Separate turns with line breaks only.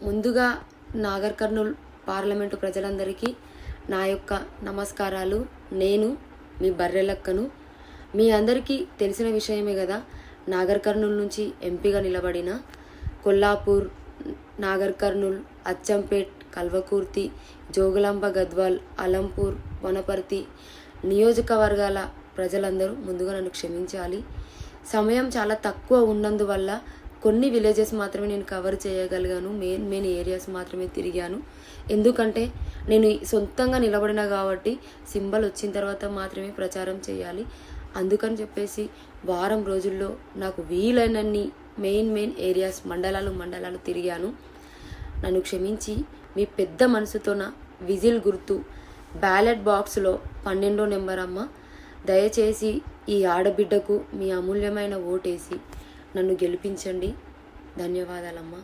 ముందుగా నాగర్ కర్నూల్ పార్లమెంటు ప్రజలందరికీ నా యొక్క నమస్కారాలు. నేను మీ బర్రెలక్కను. మీ అందరికీ తెలిసిన విషయమే కదా, నాగర్ కర్నూల్ నుంచి ఎంపీగా నిలబడిన కొల్లాపూర్, నాగర్ కర్నూల్, అచ్చంపేట్, కల్వకుర్తి, జోగులాంబ గద్వాల్, అలంపూర్, వనపర్తి నియోజకవర్గాల ప్రజలందరూ ముందుగా నన్ను క్షమించాలి. సమయం చాలా తక్కువ ఉన్నందువల్ల కొన్ని విలేజెస్ మాత్రమే నేను కవర్ చేయగలిగాను. మెయిన్ ఏరియాస్ మాత్రమే తిరిగాను. ఎందుకంటే నేను సొంతంగా నిలబడినా కాబట్టి సింబల్ వచ్చిన తర్వాత మాత్రమే ప్రచారం చేయాలి. అందుకని చెప్పేసి వారం రోజుల్లో నాకు వీలైనన్ని మెయిన్ ఏరియాస్ మండలాలు తిరిగాను. నన్ను క్షమించి మీ పెద్ద మనసుతోన విజిల్ గుర్తు బ్యాలెట్ బాక్స్లో 12వ నెంబర్ అమ్మ, దయచేసి ఈ ఆడబిడ్డకు మీ అమూల్యమైన ఓటేసి నన్ను గెలిపించండి. ధన్యవాదాలమ్మా.